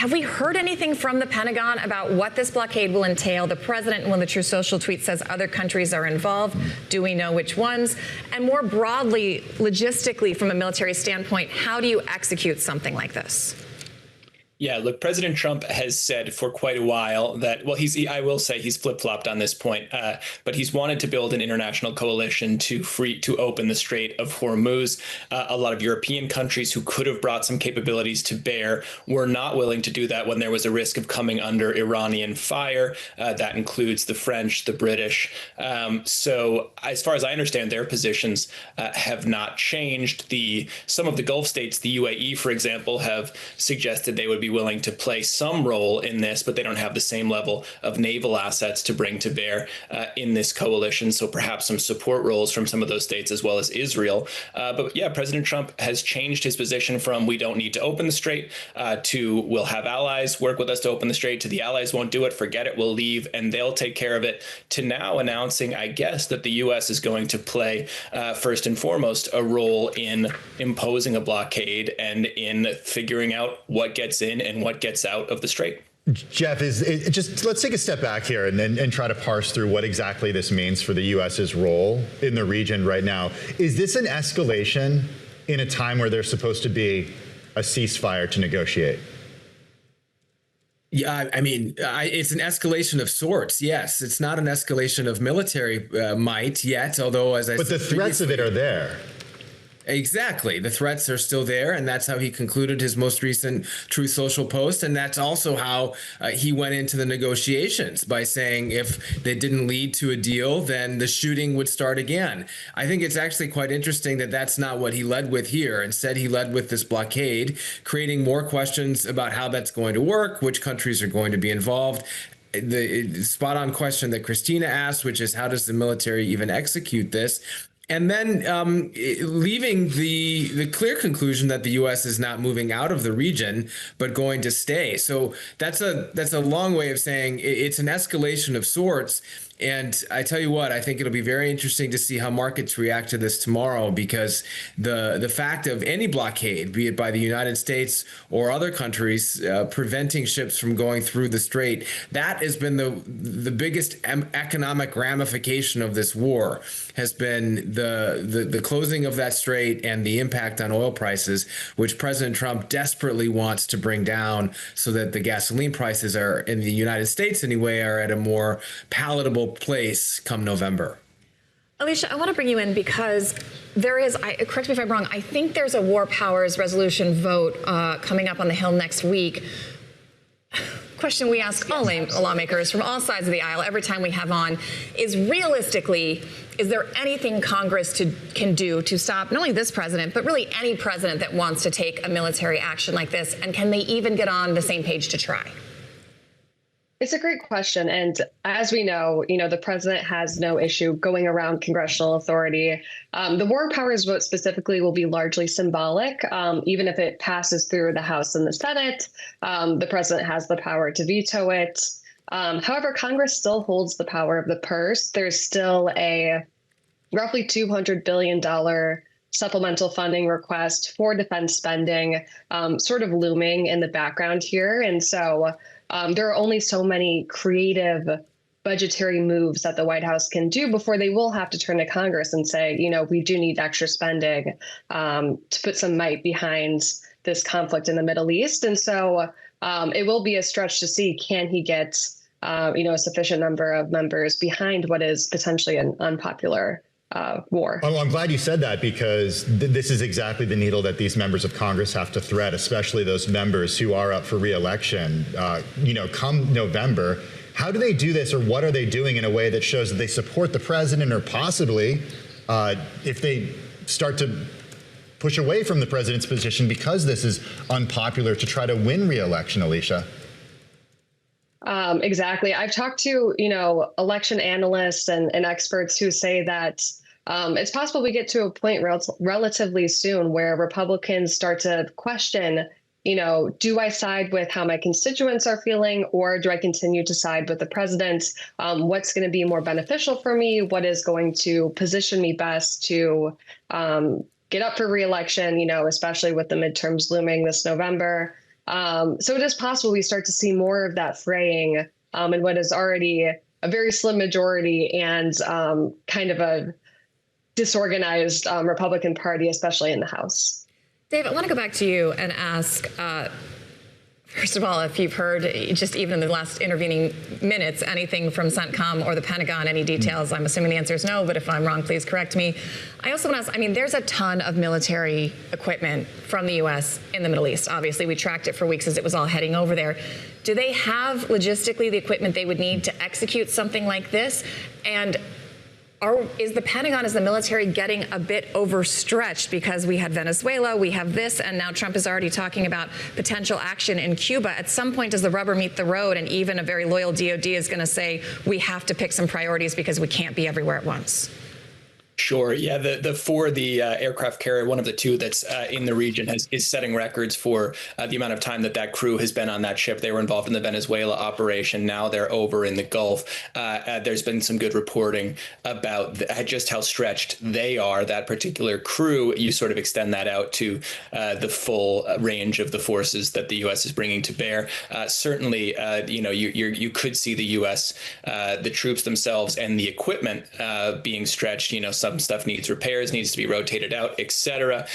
Have we heard anything from the Pentagon about what this blockade will entail? The president, in one of the True Social tweets, says other countries are involved. Do we know which ones? And more broadly, logistically, from a military standpoint, how do you execute something like this? Yeah, look, President Trump has said for quite a while that, well, I will say he's flip-flopped on this point, but he's wanted to build an international coalition to open the Strait of Hormuz. A lot of European countries who could have brought some capabilities to bear were not willing to do that when there was a risk of coming under Iranian fire. That includes the French, the British. So as far as I understand, their positions have not changed. Some of the Gulf states, the UAE, for example, have suggested they would be willing to play some role in this, but they don't have the same level of naval assets to bring to bear in this coalition. So perhaps some support roles from some of those states as well as Israel. But yeah, President Trump has changed his position from we don't need to open the strait to we'll have allies work with us to open the strait to the allies won't do it, forget it, we'll leave and they'll take care of it, to now announcing, I guess, that the U.S. is going to play first and foremost a role in imposing a blockade and in figuring out what gets in and what gets out of the strait. Jeff, just let's take a step back here and try to parse through what exactly this means for the U.S.'s role in the region right now. Is this an escalation in a time where there's supposed to be a ceasefire to negotiate? Yeah, I mean, it's an escalation of sorts. Yes, it's not an escalation of military might yet, although, as I said, but the threats of it are there. Exactly. The threats are still there, and that's how he concluded his most recent Truth Social post, and that's also how he went into the negotiations by saying if they didn't lead to a deal, then the shooting would start again. I think it's actually quite interesting that that's not what he led with here. Instead, he led with this blockade, creating more questions about how that's going to work, which countries are going to be involved. The spot-on question that Christina asked, which is how does the military even execute this? And then leaving the clear conclusion that the U.S. is not moving out of the region, but going to stay. So that's a long way of saying it's an escalation of sorts. And I tell you what, I think it'll be very interesting to see how markets react to this tomorrow, because the fact of any blockade, be it by the United States or other countries, preventing ships from going through the strait, that has been the biggest economic ramification of this war, has been the closing of that strait and the impact on oil prices, which President Trump desperately wants to bring down so that the gasoline prices are, in the United States anyway, are at a more palatable place come November. Alicia, I want to bring you in because there is, correct me if I'm wrong, I think there's a war powers resolution vote coming up on the Hill next week. Question we ask all lawmakers from all sides of the aisle every time we have on is, realistically, is there anything Congress can do to stop not only this president, but really any president that wants to take a military action like this? And can they even get on the same page to try? It's a great question. And as we know, the president has no issue going around congressional authority. The war powers vote specifically will be largely symbolic. Even if it passes through the House and the Senate, the president has the power to veto it. However, Congress still holds the power of the purse. There's still a roughly $200 billion supplemental funding request for defense spending sort of looming in the background here. And so there are only so many creative budgetary moves that the White House can do before they will have to turn to Congress and say, we do need extra spending to put some might behind this conflict in the Middle East. And so it will be a stretch to see, can he get, a sufficient number of members behind what is potentially an unpopular war. Oh, I'm glad you said that, because this is exactly the needle that these members of Congress have to thread, especially those members who are up for re-election, come November. How do they do this, or what are they doing in a way that shows that they support the president, or possibly if they start to push away from the president's position because this is unpopular, to try to win re-election, Alicia? Exactly. I've talked to, election analysts and experts who say that it's possible we get to a point relatively soon where Republicans start to question, do I side with how my constituents are feeling, or do I continue to side with the president? What's going to be more beneficial for me? What is going to position me best to get up for reelection, especially with the midterms looming this November? So it is possible we start to see more of that fraying in what is already a very slim majority and kind of a disorganized Republican Party, especially in the House. Dave, I want to go back to you and ask, first of all, if you've heard, just even in the last intervening minutes, anything from CENTCOM or the Pentagon, any details? I'm assuming the answer is no, but if I'm wrong, please correct me. I also want to ask, I mean, there's a ton of military equipment from the U.S. in the Middle East. Obviously, we tracked it for weeks as it was all heading over there. Do they have logistically the equipment they would need to execute something like this? And is the Pentagon, is the military getting a bit overstretched because we had Venezuela, we have this, and now Trump is already talking about potential action in Cuba? At some point, does the rubber meet the road, and even a very loyal DOD is going to say, we have to pick some priorities because we can't be everywhere at once? Sure. Yeah. The aircraft carrier, one of the two that's in the region, is setting records for the amount of time that crew has been on that ship. They were involved in the Venezuela operation. Now they're over in the Gulf. There's been some good reporting about just how stretched they are. That particular crew, you sort of extend that out to the full range of the forces that the U.S. is bringing to bear. Certainly, you could see the U.S., the troops themselves, and the equipment being stretched. Some stuff needs repairs, needs to be rotated out, etc.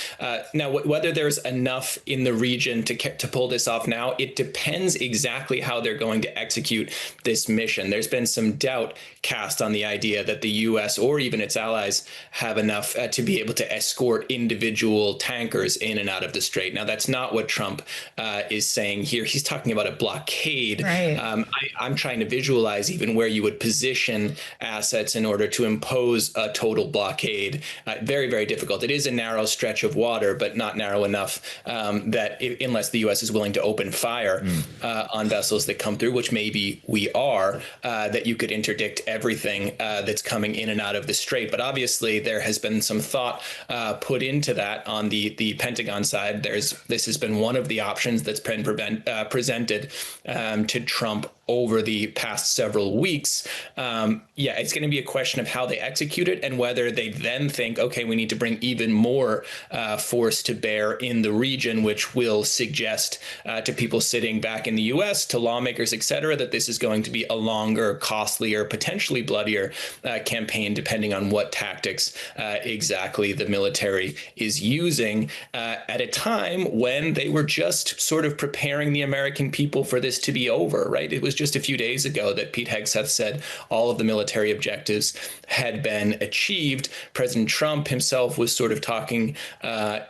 Now, whether there's enough in the region to pull this off now, it depends exactly how they're going to execute this mission. There's been some doubt cast on the idea that the U.S. or even its allies have enough to be able to escort individual tankers in and out of the strait. Now, that's not what Trump is saying here. He's talking about a blockade. Right. I'm trying to visualize even where you would position assets in order to impose a total blockade. Very, very difficult. It is a narrow stretch of water, but not narrow enough that unless the U.S. is willing to open fire on vessels that come through, which maybe we are, that you could interdict everything that's coming in and out of the strait. But obviously, there has been some thought put into that on the Pentagon side. This has been one of the options that's been presented to Trump over the past several weeks. It's going to be a question of how they execute it and whether they then think, okay, we need to bring even more force to bear in the region, which will suggest to people sitting back in the U.S., to lawmakers, et cetera, that this is going to be a longer, costlier, potentially bloodier campaign, depending on what tactics exactly the military is using at a time when they were just sort of preparing the American people for this to be over, right? It was just a few days ago that Pete Hegseth said all of the military objectives had been achieved. President Trump himself was sort of talking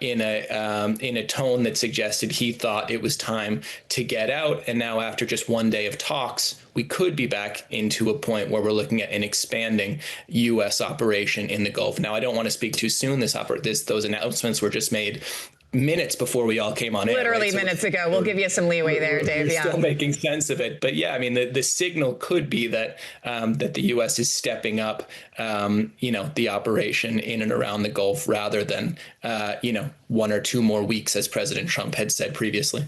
in a tone that suggested he thought it was time to get out. And now, after just one day of talks, we could be back into a point where we're looking at an expanding U.S. operation in the Gulf. Now, I don't want to speak too soon. Those announcements were just made minutes before we all came on air. Literally right? minutes ago. We'll give you some leeway there, Dave. We're Yeah. still making sense of it. But yeah, I mean, the signal could be that that the U.S. is stepping up, the operation in and around the Gulf rather than, 1 or 2 more weeks, as President Trump had said previously.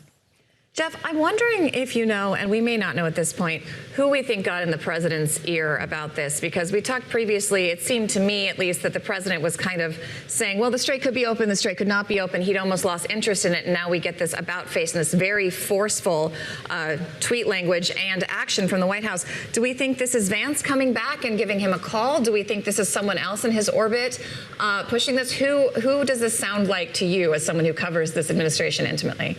Jeff, I'm wondering if you know, and we may not know at this point, who we think got in the president's ear about this, because we talked previously, it seemed to me at least, that the president was kind of saying, well, the strait could be open, the strait could not be open. He'd almost lost interest in it, and now we get this about face and this very forceful tweet language and action from the White House. Do we think this is Vance coming back and giving him a call? Do we think this is someone else in his orbit pushing this? Who does this sound like to you as someone who covers this administration intimately?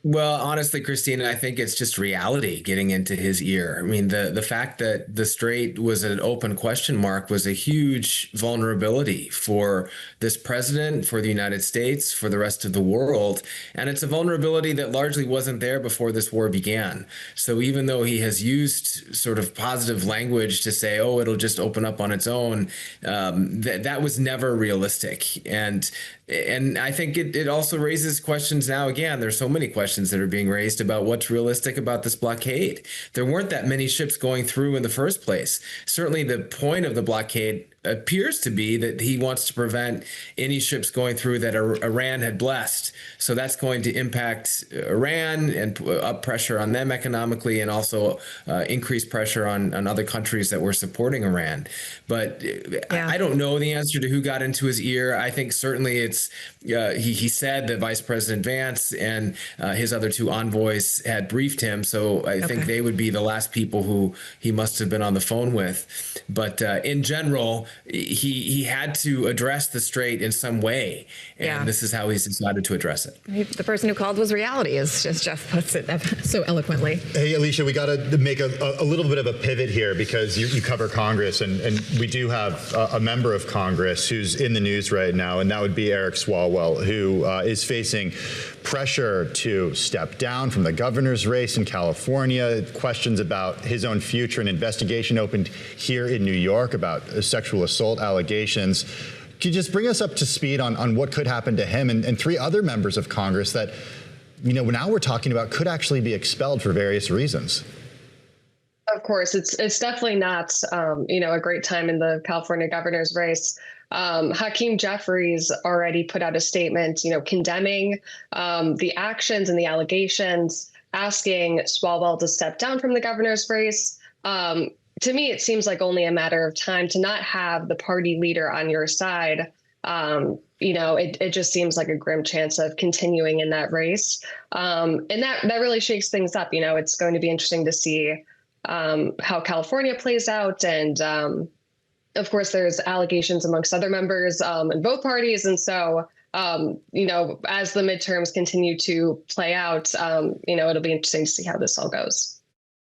Well, honestly, Christina, I think it's just reality getting into his ear. I mean, the fact that the strait was an open question mark was a huge vulnerability for this president, for the United States, for the rest of the world. And it's a vulnerability that largely wasn't there before this war began. So even though he has used sort of positive language to say, oh, it'll just open up on its own, that was never realistic. And I think it also raises questions now. Again, there's so many questions that are being raised about what's realistic about this blockade. There weren't that many ships going through in the first place. Certainly the point of the blockade appears to be that he wants to prevent any ships going through that Iran had blessed. So that's going to impact Iran and put up pressure on them economically, and also increase pressure on other countries that were supporting Iran. But I don't know the answer to who got into his ear. I think certainly it's he said that Vice President Vance and his other two envoys had briefed him. So I think they would be the last people who he must have been on the phone with. But in general, he had to address the strait in some way. And this is how he's decided to address it. The person who called was reality, as Jeff puts it so eloquently. Hey, Alicia, we got to make a little bit of a pivot here, because you cover Congress, and we do have a member of Congress who's in the news right now, and that would be Eric Swalwell, who is facing pressure to step down from the governor's race in California, questions about his own future, an investigation opened here in New York about sexual assault allegations. Could you just bring us up to speed on what could happen to him and three other members of Congress that, now we're talking about could actually be expelled for various reasons? Of course, it's definitely not, a great time in the California governor's race. Hakeem Jeffries already put out a statement, condemning the actions and the allegations, asking Swalwell to step down from the governor's race. To me, it seems like only a matter of time to not have the party leader on your side. It just seems like a grim chance of continuing in that race. And that really shakes things up. It's going to be interesting to see how California plays out. And of course, there's allegations amongst other members in both parties. And so, as the midterms continue to play out, it'll be interesting to see how this all goes.